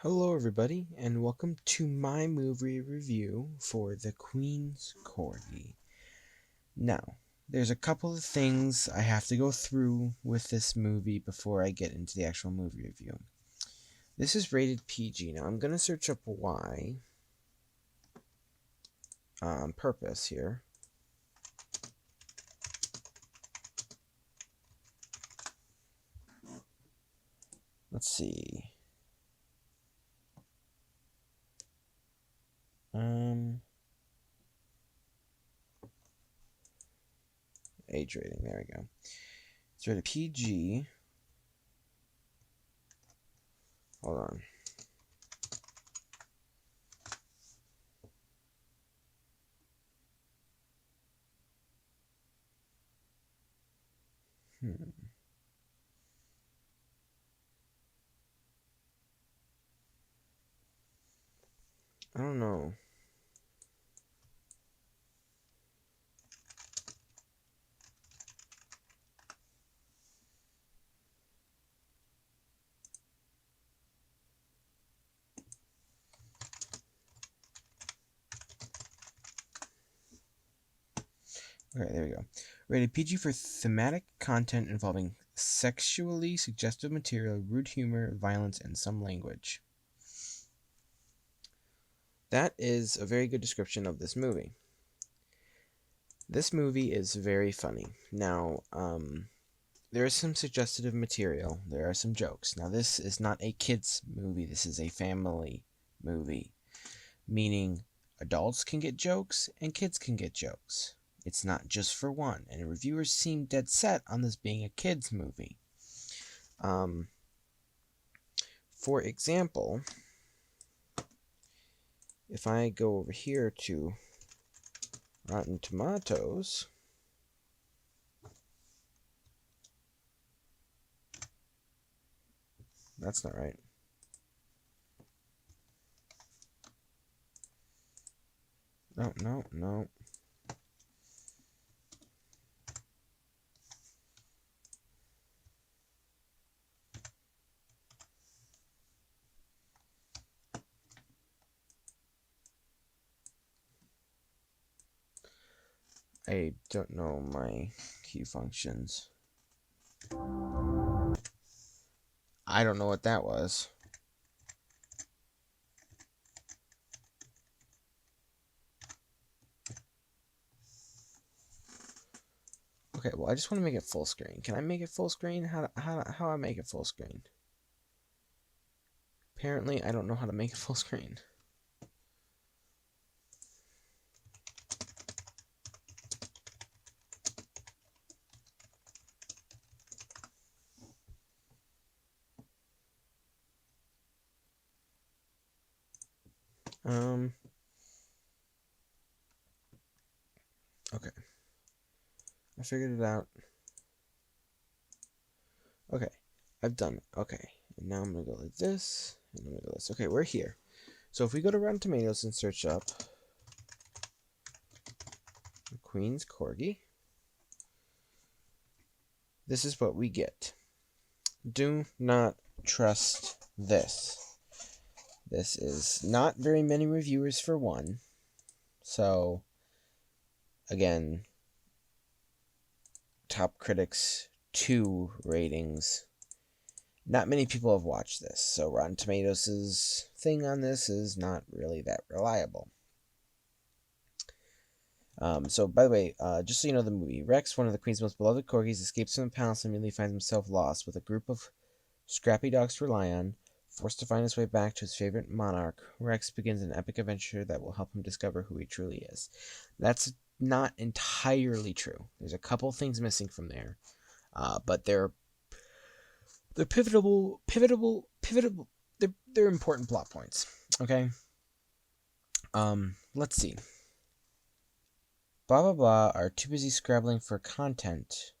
Hello everybody, and welcome to my movie review for The Queen's Corgi. Now, there's a couple of things I have to go through with this movie before I get into the actual movie review. This is rated PG. Now, I'm going to search up why on purpose here. Let's see. Age rating, there we go. It's rated PG. Hold on. I don't know. Okay, there we go. Rated PG for thematic content involving sexually suggestive material, rude humor, violence, and some language. That is a very good description of this movie. This movie is very funny. Now, there is some suggestive material. There are some jokes. Now, this is not a kids' movie. This is a family movie, meaning adults can get jokes and kids can get jokes. It's not just for one, and reviewers seem dead set on this being a kids' movie. For example, if I go over here to Rotten Tomatoes, that's not right. No. I don't know my key functions. I don't know what that was. Okay, well, I just want to make it full screen. Can I make it full screen? How I make it full screen? Apparently, I don't know how to make it full screen. Okay. I figured it out. Okay. I've done it. Okay. And now I'm going to go like this. And I'm going to go this. Okay, we're here. So if we go to Rotten Tomatoes and search up the Queen's Corgi, this is what we get. Do not trust this. This is not very many reviewers for one. So, again, top critics 2 ratings. Not many people have watched this, so Rotten Tomatoes' thing on this is not really that reliable. So, by the way, just so you know the movie, Rex, one of the Queen's most beloved corgis, escapes from the palace and immediately finds himself lost with a group of scrappy dogs to rely on. Forced to find his way back to his favorite monarch, Rex begins an epic adventure that will help him discover who he truly is. That's not entirely true. There's a couple things missing from there, but they're pivotal. They're important plot points. Okay. Let's see. Blah blah blah are too busy scrabbling for content.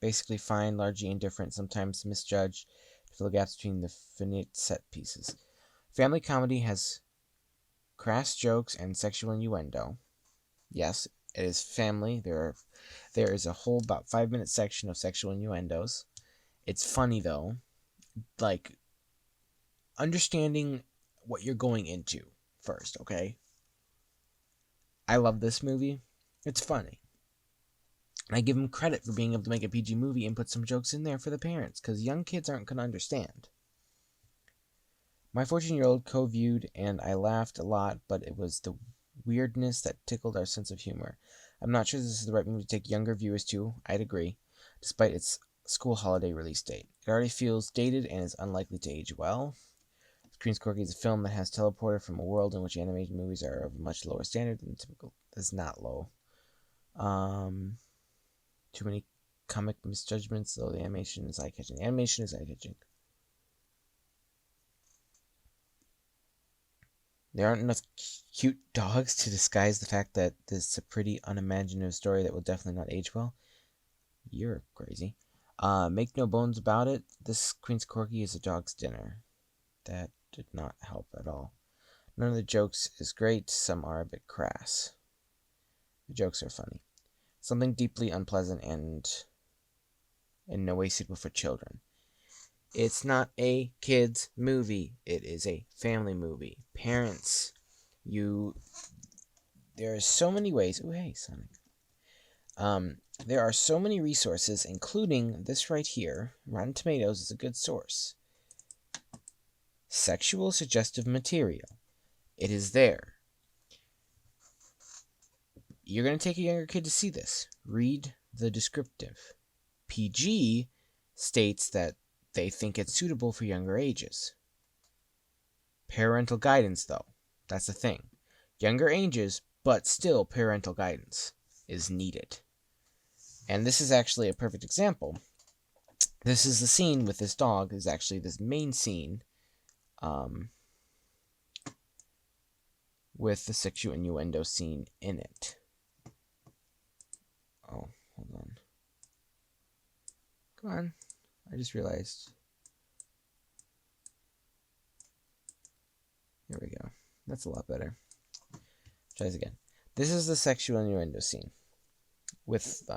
Basically fine, largely indifferent, sometimes misjudged, to fill the gaps between the finite set pieces. Family comedy has crass jokes and sexual innuendo. Yes, it is family. There is a whole about 5-minute section of sexual innuendos. It's funny though. Like, understanding what you're going into first, okay? I love this movie. It's funny. And I give them credit for being able to make a PG movie and put some jokes in there for the parents, because young kids aren't going to understand. My 14-year-old co-viewed, and I laughed a lot, but it was the weirdness that tickled our sense of humor. I'm not sure this is the right movie to take younger viewers to, I'd agree, despite its school holiday release date. It already feels dated and is unlikely to age well. Screen's Corgi is a film that has teleported from a world in which animated movies are of a much lower standard than typical. That's not low. Too many comic misjudgments, though the animation is eye-catching. Animation is eye-catching. There aren't enough cute dogs to disguise the fact that this is a pretty unimaginative story that will definitely not age well. You're crazy. Make no bones about it, this Queen's Corgi is a dog's dinner. That did not help at all. None of the jokes is great, some are a bit crass. The jokes are funny. Something deeply unpleasant and in no way suitable for children. It's not a kid's movie. It is a family movie. Parents, there are so many ways. Oh, hey, Sonic. There are so many resources, including this right here. Rotten Tomatoes is a good source. Sexual suggestive material. It is there. You're going to take a younger kid to see this. Read the descriptive. PG states that they think it's suitable for younger ages. Parental guidance, though. That's the thing. Younger ages, but still parental guidance is needed. And this is actually a perfect example. This is the scene with this dog, is actually this main scene with the sexual innuendo scene in it. Oh, hold on. Come on. I just realized. Here we go. That's a lot better. Try this again. This is the sexual innuendo scene with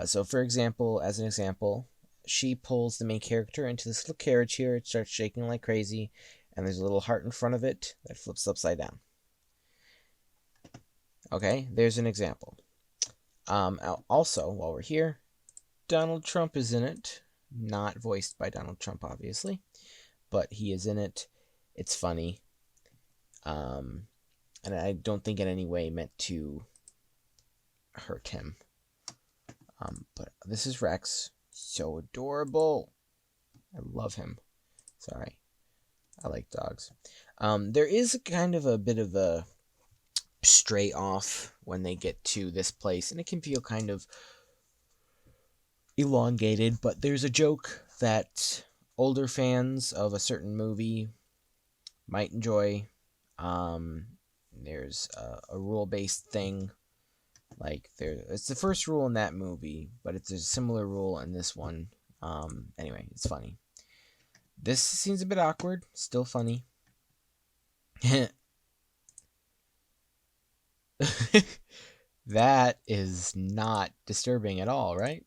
so for example, as an example, she pulls the main character into this little carriage here. It starts shaking like crazy, and there's a little heart in front of it that flips upside down. Okay, there's an example. Also, while we're here, Donald Trump is in it. Not voiced by Donald Trump, obviously, but he is in it. It's funny. And I don't think in any way meant to hurt him. But this is Rex. So adorable. I love him. Sorry. I like dogs. There is kind of a bit of a stray off when they get to this place, and it can feel kind of elongated, but there's a joke that older fans of a certain movie might enjoy. There's a rule-based thing. Like, it's the first rule in that movie, but it's a similar rule in this one. Anyway, it's funny. This seems a bit awkward, still funny. That is not disturbing at all, right?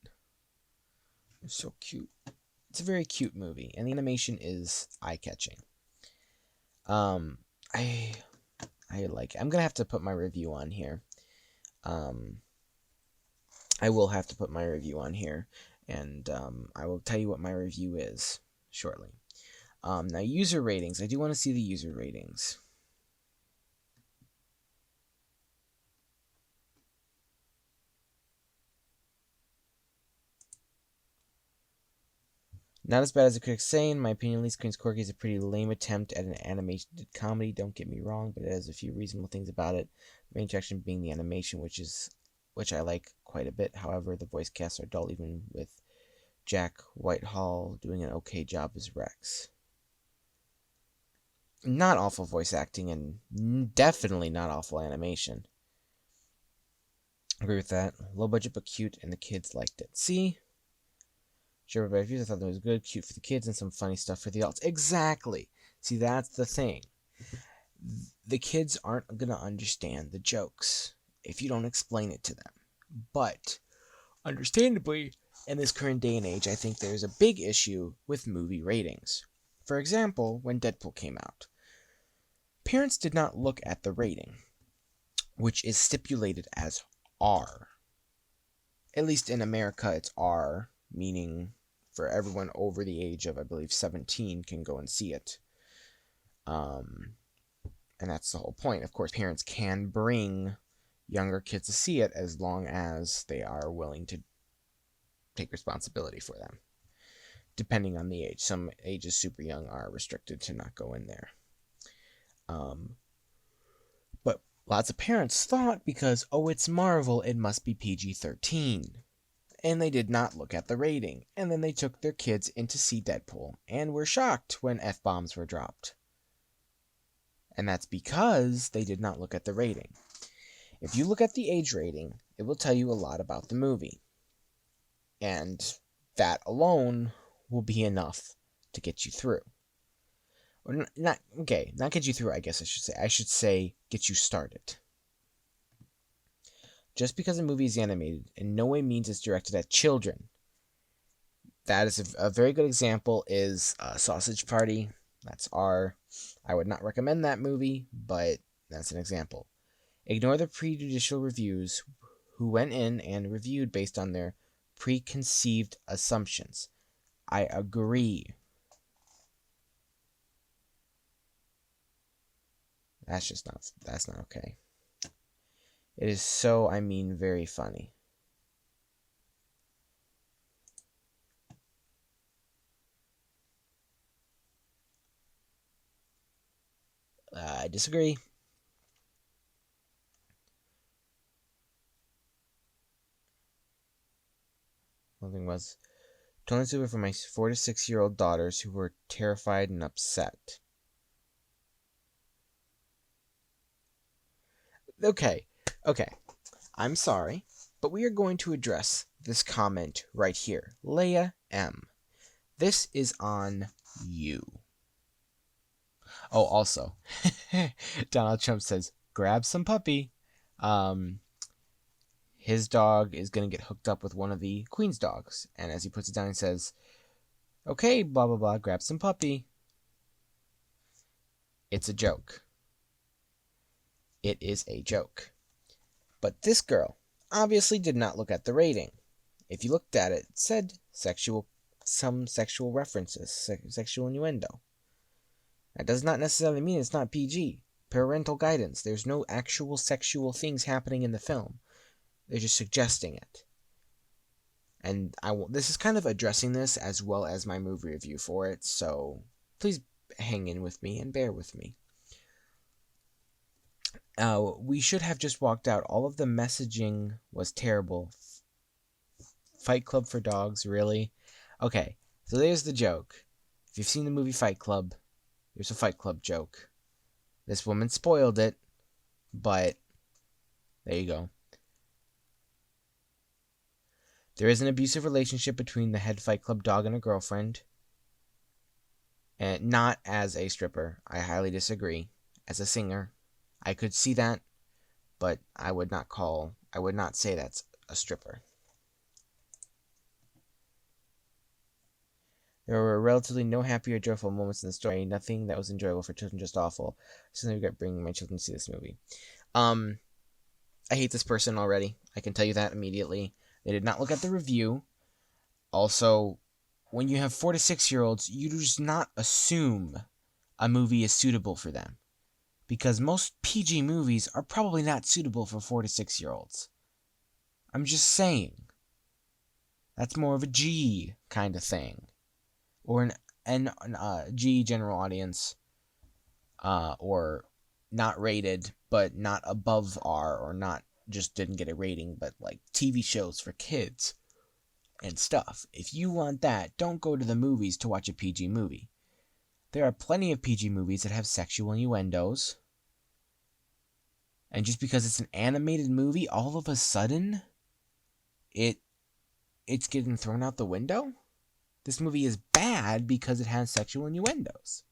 They're so cute. It's a very cute movie, and the animation is eye-catching. I like it. I'm gonna have to put my review on here. I will have to put my review on here, and I will tell you what my review is shortly. Now, user ratings. I do want to see the user ratings. Not as bad as the critics say. In my opinion, Lee Screen's Corgi is a pretty lame attempt at an animated comedy. Don't get me wrong, but it has a few reasonable things about it. The main attraction being the animation, which I like quite a bit. However, the voice casts are dull, even with Jack Whitehall doing an okay job as Rex. Not awful voice acting, and definitely not awful animation. Agree with that. Low budget but cute, and the kids liked it. See? Sure, but reviews, I thought that was good, cute for the kids, and some funny stuff for the adults. Exactly. See, that's the thing. The kids aren't going to understand the jokes if you don't explain it to them. But, understandably, in this current day and age, I think there's a big issue with movie ratings. For example, when Deadpool came out, parents did not look at the rating, which is stipulated as R. At least in America, it's R, meaning for everyone over the age of, I believe, 17 can go and see it. And that's the whole point. Of course, parents can bring younger kids to see it as long as they are willing to take responsibility for them, depending on the age. Some ages super young are restricted to not go in there. But lots of parents thought because, oh, it's Marvel, it must be PG-13. And they did not look at the rating. And then they took their kids in to see Deadpool and were shocked when F-bombs were dropped. And that's because they did not look at the rating. If you look at the age rating, it will tell you a lot about the movie. And that alone will be enough to get you through. Or not get you through, I guess I should say. I should say get you started. Just because a movie is animated in no way means it's directed at children. That is a very good example is Sausage Party. That's R. I would not recommend that movie, but that's an example. Ignore the prejudicial reviews who went in and reviewed based on their preconceived assumptions. I agree. That's not okay. It is so, very funny. I disagree. One thing was, totally super for my 4 to 6-year-old daughters who were terrified and upset. Okay. I'm sorry, but we are going to address this comment right here. Leia M. This is on you. Oh, also, Donald Trump says, grab some puppy. His dog is going to get hooked up with one of the Queen's dogs. And as he puts it down, he says, okay, blah, blah, blah, grab some puppy. It's a joke. It is a joke. But this girl obviously did not look at the rating. If you looked at it, it said some sexual references, sexual innuendo. That does not necessarily mean it's not PG. Parental guidance. There's no actual sexual things happening in the film. They're just suggesting it. And this is kind of addressing this as well as my movie review for it, so please hang in with me and bear with me. We should have just walked out. All of the messaging was terrible. Fight Club for dogs, really? Okay, so there's the joke. If you've seen the movie Fight Club, there's a Fight Club joke. This woman spoiled it, but there you go. There is an abusive relationship between the head Fight Club dog and a girlfriend. And not as a stripper. I highly disagree. As a singer, I could see that, but I would not say that's a stripper. There were relatively no happy or joyful moments in the story. Nothing that was enjoyable for children, just awful. I just regret bringing my children to see this movie. I hate this person already. I can tell you that immediately. They did not look at the review. Also, when you have 4 to 6-year-olds, you do just not assume a movie is suitable for them. Because most PG movies are probably not suitable for 4 to 6-year-olds. I'm just saying. That's more of a G kind of thing. Or an G general audience. Or not rated, but not above R, or not just didn't get a rating, but like TV shows for kids and stuff. If you want that, don't go to the movies to watch a PG movie. There are plenty of PG movies that have sexual innuendos. And just because it's an animated movie, all of a sudden, it's getting thrown out the window? This movie is bad because it has sexual innuendos.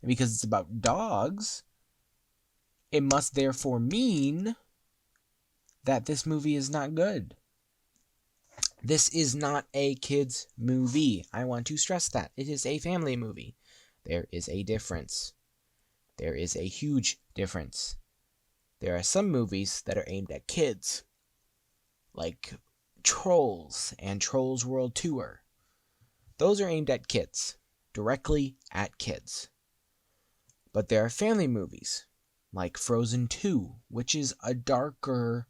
And because it's about dogs, it must therefore mean that this movie is not good. This is not a kid's movie. I want to stress that. It is a family movie. There is a difference. There is a huge difference. There are some movies that are aimed at kids, like Trolls and Trolls World Tour. Those are aimed at kids, directly at kids. But there are family movies, like Frozen 2, which is a darker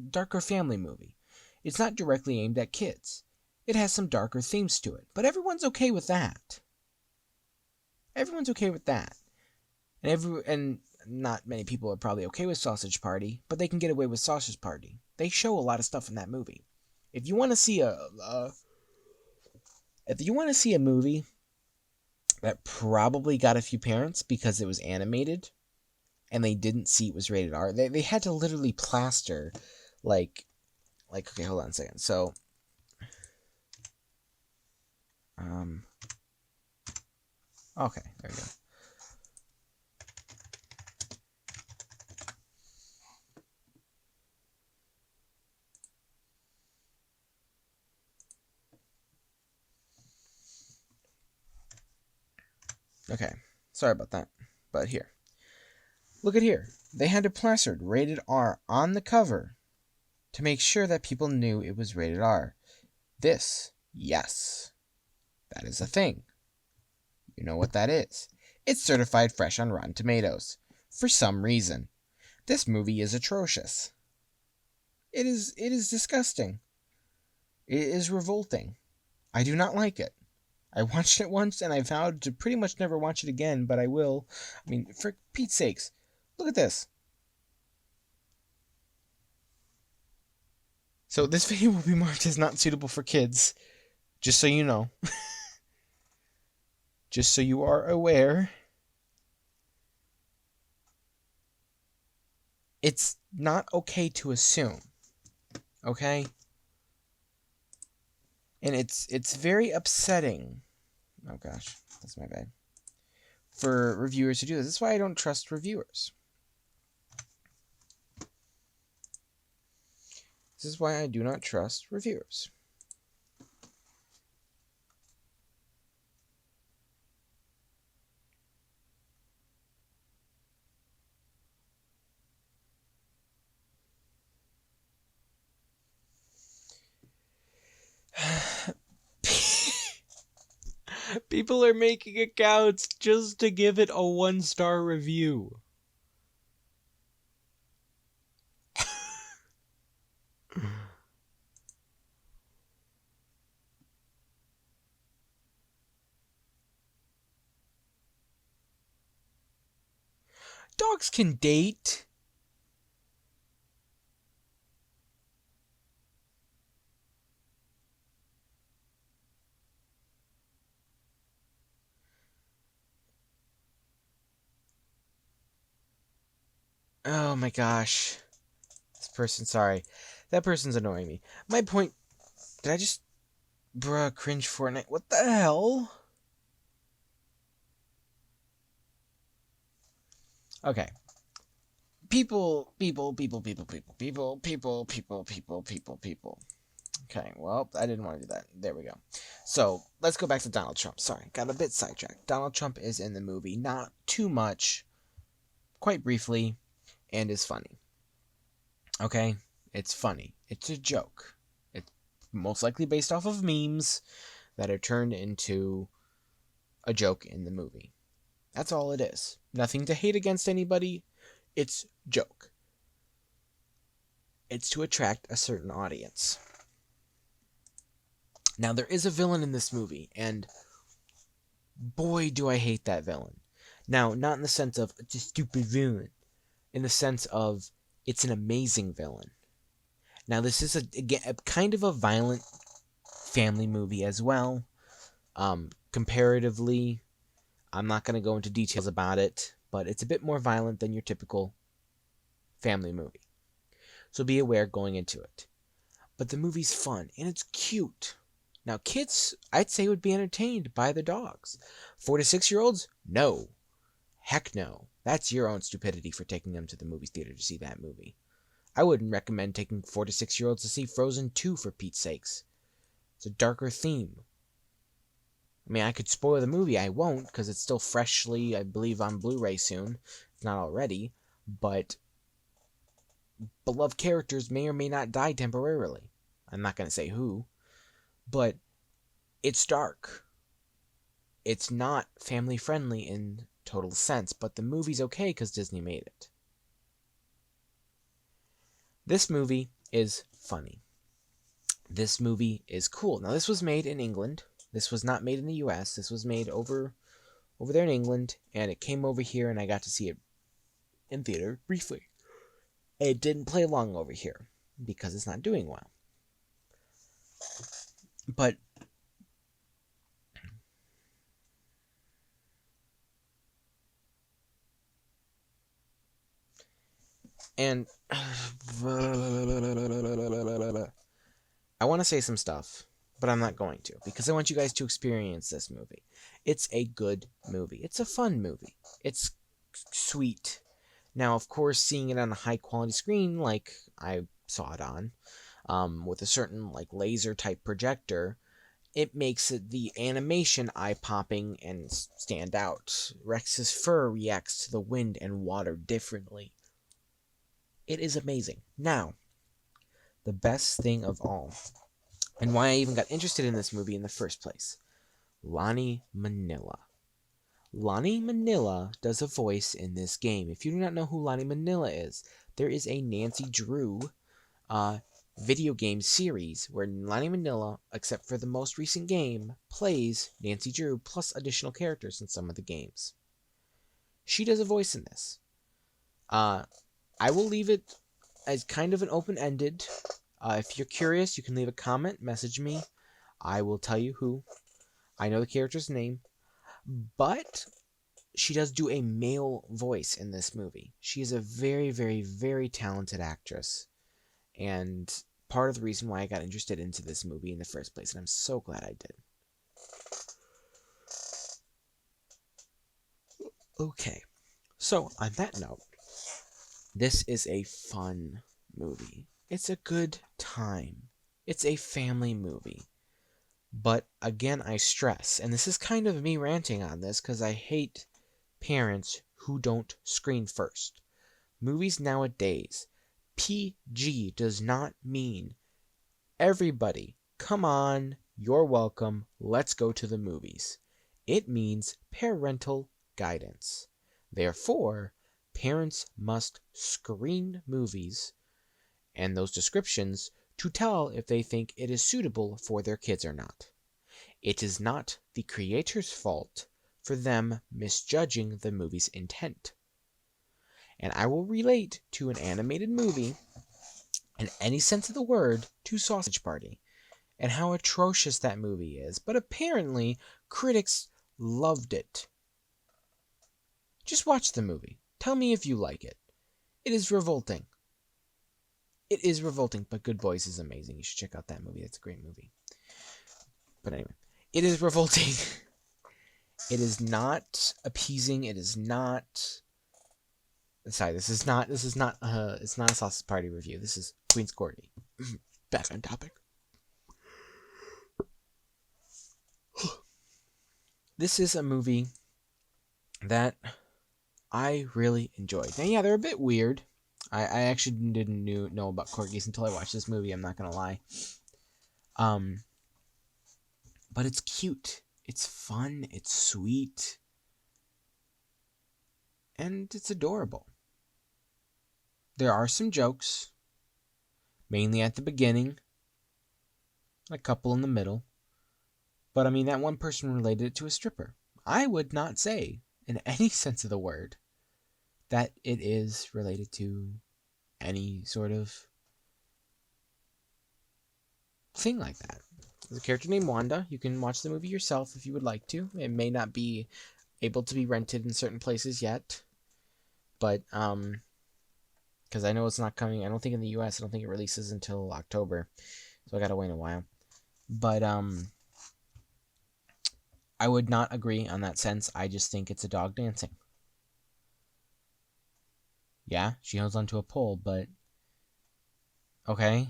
darker family movie. It's not directly aimed at kids. It has some darker themes to it, but everyone's okay with that. Everyone's okay with that. And not many people are probably okay with Sausage Party, but they can get away with Sausage Party. They show a lot of stuff in that movie. If you want to see a movie that probably got a few parents because it was animated and they didn't see it was rated R, they had to literally plaster okay, hold on a second. So okay, there we go. Okay, sorry about that. But here. Look at here. They had it plastered rated R on the cover to make sure that people knew it was rated R. This, yes, that is a thing. You know what that is. It's certified fresh on Rotten Tomatoes. For some reason. This movie is atrocious. It is disgusting. It is revolting. I do not like it. I watched it once and I vowed to pretty much never watch it again, but I will. I mean, for Pete's sakes, look at this. So this video will be marked as not suitable for kids, just so you know. Just so you are aware. It's not okay to assume. Okay? And it's very upsetting. Oh gosh, that's my bad. For reviewers to do this. That's why I don't trust reviewers. This is why I do not trust reviewers. People are making accounts just to give it a 1-star review. Dogs can date. Oh my gosh. This person, sorry. That person's annoying me. My point, did I just, bruh, cringe Fortnite? What the hell? Okay. People. Okay, well, I didn't want to do that. There we go. So, let's go back to Donald Trump. Sorry, got a bit sidetracked. Donald Trump is in the movie. Not too much. Quite briefly. And is funny. Okay? It's funny. It's a joke. It's most likely based off of memes that are turned into a joke in the movie. That's all it is. Nothing to hate against anybody. It's joke. It's to attract a certain audience. Now, there is a villain in this movie, and boy, do I hate that villain. Now, not in the sense of it's a stupid villain. In the sense of it's an amazing villain. Now, this is a kind of a violent family movie as well. Comparatively, I'm not going to go into details about it, but it's a bit more violent than your typical family movie. So be aware going into it. But the movie's fun, and it's cute. Now, kids, I'd say, would be entertained by the dogs. 4 to 6-year-olds? No. Heck no. That's your own stupidity for taking them to the movie theater to see that movie. I wouldn't recommend taking 4 to 6-year-olds to see Frozen 2 for Pete's sakes. It's a darker theme. I mean, I could spoil the movie. I won't, because it's still freshly, I believe, on Blu-ray soon. If not already. But beloved characters may or may not die temporarily. I'm not going to say who. But it's dark. It's not family-friendly in total sense. But the movie's okay because Disney made it. This movie is funny. This movie is cool. Now, this was made in England. This was not made in the US. This was made over there in England, and it came over here, and I got to see it in theater briefly. It didn't play long over here because it's not doing well. But and I want to say some stuff, but I'm not going to because I want you guys to experience this movie. It's a good movie. It's a fun movie. It's sweet. Now, of course, seeing it on a high-quality screen like I saw it on, with a certain like laser-type projector, it makes it the animation eye-popping and stand out. Rex's fur reacts to the wind and water differently. It is amazing. Now, the best thing of all, and why I even got interested in this movie in the first place, Lani Manila. Lani Manila does a voice in this game. If you do not know who Lani Manila is, there is a Nancy Drew video game series where Lani Manila, except for the most recent game, plays Nancy Drew plus additional characters in some of the games. She does a voice in this. I will leave it as kind of an open-ended. If you're curious, you can leave a comment, message me. I will tell you who. I know the character's name. But she does do a male voice in this movie. She is a very, very, very talented actress. And part of the reason why I got interested into this movie in the first place. And I'm so glad I did. Okay. So, on that note, this is a fun movie. It's a good time. It's a family movie. But again, I stress, and this is kind of me ranting on this because I hate parents who don't screen first. Movies nowadays, PG does not mean everybody, come on, you're welcome, let's go to the movies. It means parental guidance. Therefore, parents must screen movies and those descriptions to tell if they think it is suitable for their kids or not. It is not the creator's fault for them misjudging the movie's intent. And I will relate to an animated movie, in any sense of the word, to Sausage Party, and how atrocious that movie is. But apparently, critics loved it. Just watch the movie. Tell me if you like it. It is revolting. It is revolting, but Good Boys is amazing. You should check out that movie. It's a great movie. But anyway, it is revolting. It is not appeasing. It is not... Sorry, it's not a Sausage Party review. This is Queen's Corgi. Back on topic. This is a movie that I really enjoyed. Now, yeah, they're a bit weird. I actually didn't know about corgis until I watched this movie. I'm not gonna lie. But it's cute. It's fun. It's sweet. And it's adorable. There are some jokes, mainly at the beginning, a couple in the middle. But I mean, that one person related it to a stripper. I would not say, in any sense of the word, that it is related to any sort of thing like that. There's a character named Wanda. You can watch the movie yourself if you would like to. It may not be able to be rented in certain places yet. But, because I know it's not coming, I don't think in the US, I don't think it releases until October. So I gotta wait a while. But, I would not agree on that sense. I just think it's a dog dancing. Yeah, she holds onto a pole, but... Okay.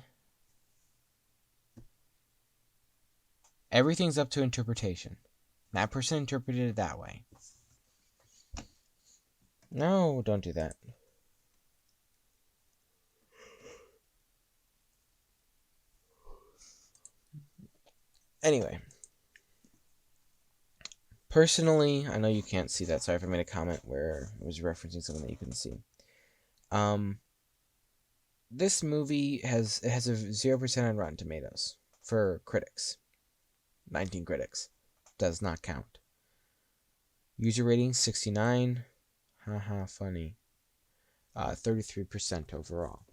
Everything's up to interpretation. That person interpreted it that way. No, don't do that. Anyway. Personally, I know you can't see that. Sorry if I made a comment where I was referencing something that you couldn't see. This movie has a 0% on Rotten Tomatoes for critics. 19 critics. Does not count. User rating 69. Haha, funny. 33% overall.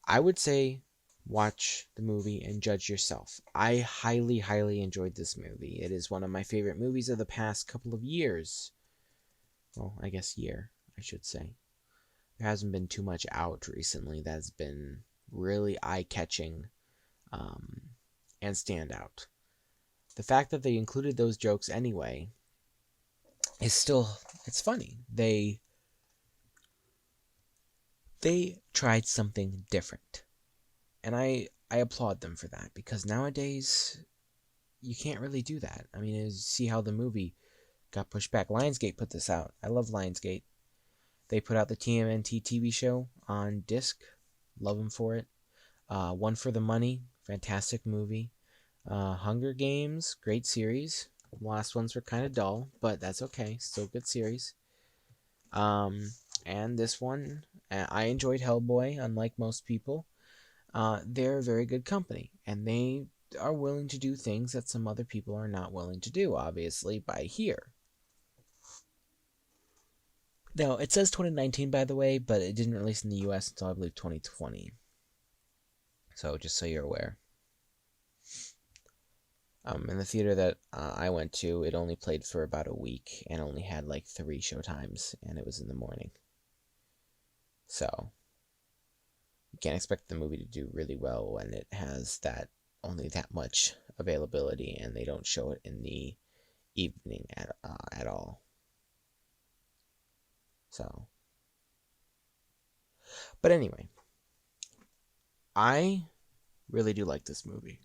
I would say watch the movie and judge yourself. I highly, highly enjoyed this movie. It is one of my favorite movies of the past couple of years. Well, I guess year, I should say. There hasn't been too much out recently that's been really eye-catching and stand out. The fact that they included those jokes anyway is still, it's funny. They tried something different. And I applaud them for that, because nowadays you can't really do that. I mean, see how the movie got pushed back. Lionsgate put this out. I love Lionsgate. They put out the TMNT TV show on disc. Love them for it. One for the Money, fantastic movie. Hunger Games, great series. The last ones were kind of dull, but that's okay. Still good series. And this one, I enjoyed Hellboy, unlike most people. They're a very good company, and they are willing to do things that some other people are not willing to do, obviously, by here. Now, it says 2019, by the way, but it didn't release in the US until, I believe, 2020. So, just so you're aware. In the theater that I went to, it only played for about a week and only had like 3 showtimes, and it was in the morning. So, you can't expect the movie to do really well when it has only that much availability, and they don't show it in the evening at all. So, but anyway, I really do like this movie.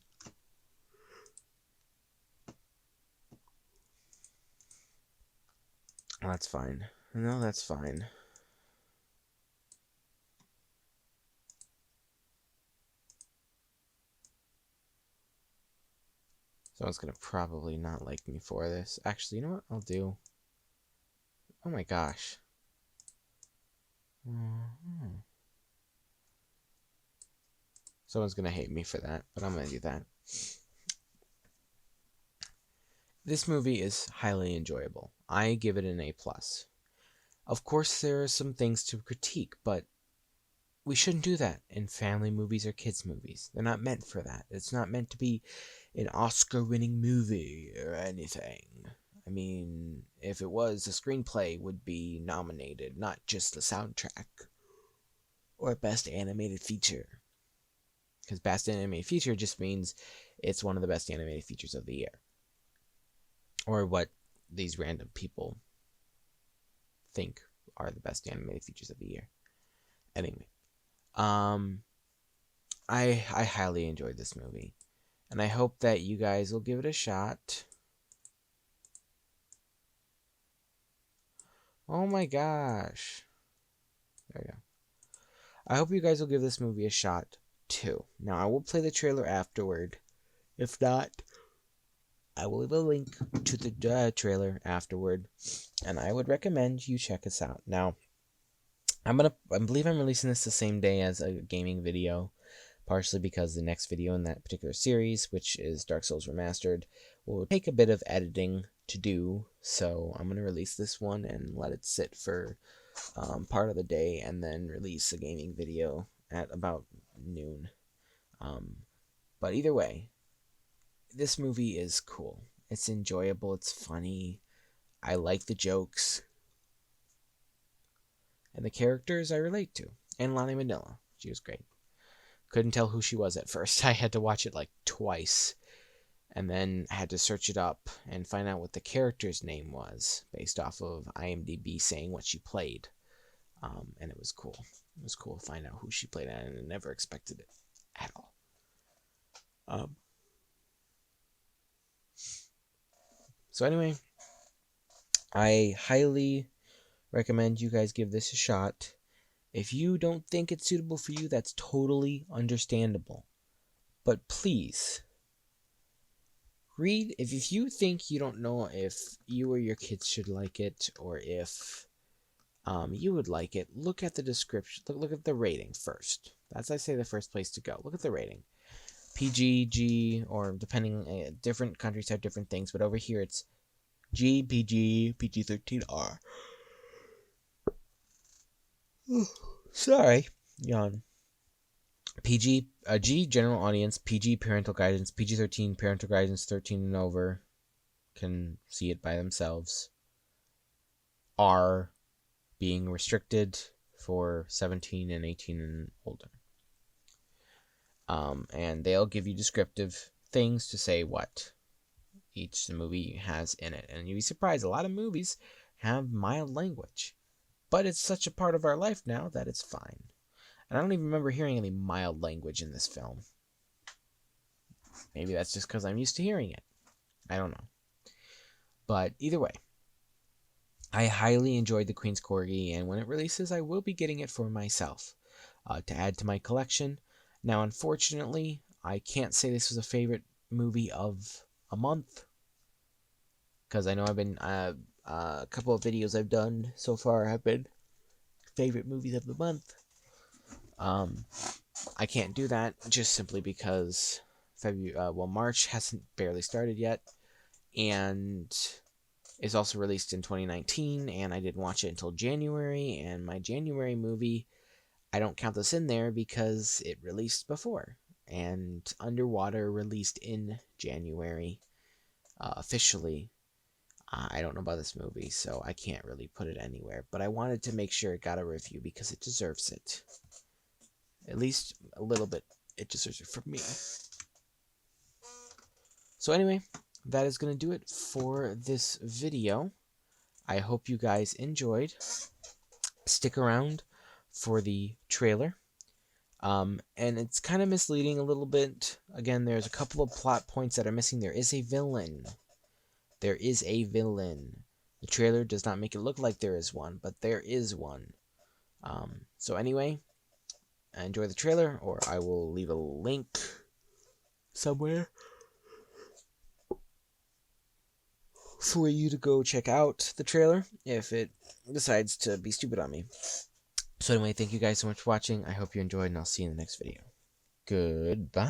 That's fine. No, that's fine. Someone's gonna probably not like me for this. Actually, you know what I'll do? Oh my gosh. Someone's gonna hate me for that, but I'm gonna do that. This movie is highly enjoyable. I give it an A+. Of course, there are some things to critique, but we shouldn't do that in family movies or kids movies. They're not meant for that. It's not meant to be an Oscar-winning movie or anything. I mean, if it was, the screenplay would be nominated, not just the soundtrack or best animated feature. Because best animated feature just means it's one of the best animated features of the year. Or what these random people think are the best animated features of the year. Anyway, I highly enjoyed this movie, and I hope that you guys will give it a shot. Oh my gosh. There we go. I hope you guys will give this movie a shot too. Now, I will play the trailer afterward. If not, I will leave a link to the trailer afterward, and I would recommend you check us out. Now, I believe I'm releasing this the same day as a gaming video, partially because the next video in that particular series, which is Dark Souls Remastered, will take a bit of editing to do, so I'm going to release this one and let it sit for part of the day, and then release a gaming video at about noon. But either way, this movie is cool. It's enjoyable, it's funny, I like the jokes, and the characters I relate to. And Lonnie Manila, she was great. Couldn't tell who she was at first. I had to watch it like twice, and then had to search it up and find out what the character's name was based off of IMDb saying what she played. And it was cool. It was cool to find out who she played, and I never expected it at all. So anyway, I highly recommend you guys give this a shot. If you don't think it's suitable for you, that's totally understandable. But please, read. If you think you don't know if you or your kids should like it, or if you would like it, look at the description. Look at the rating first. That's, I say, the first place to go. Look at the rating. PG, G, or depending, different countries have different things, but over here it's G, PG, PG-13R. Sorry, yawn. PG, G, general audience. PG, parental guidance. PG-13, parental guidance. 13 and over can see it by themselves. R, being restricted for 17 and 18 and older. And they'll give you descriptive things to say what each movie has in it. And you'd be surprised, a lot of movies have mild language. But it's such a part of our life now that it's fine. And I don't even remember hearing any mild language in this film. Maybe that's just because I'm used to hearing it. I don't know. But either way, I highly enjoyed The Queen's Corgi, and when it releases, I will be getting it for myself to add to my collection. Now, unfortunately, I can't say this was a favorite movie of a month, because I know I've been a couple of videos I've done so far have been favorite movies of the month. I can't do that just simply because March hasn't barely started yet, and it's also released in 2019, and I didn't watch it until January, and my January movie, I don't count this in there because it released before, and Underwater released in January officially. I don't know about this movie, so I can't really put it anywhere, but I wanted to make sure it got a review because it deserves it. At least a little bit, it deserves it from me. So anyway, that is going to do it for this video. I hope you guys enjoyed. Stick around for the trailer. And it's kind of misleading a little bit. Again, there's a couple of plot points that are missing. There is a villain. There is a villain. The trailer does not make it look like there is one, but there is one. So anyway, enjoy the trailer, or I will leave a link somewhere for you to go check out the trailer if it decides to be stupid on me. So anyway, thank you guys so much for watching. I hope you enjoyed, and I'll see you in the next video. Goodbye.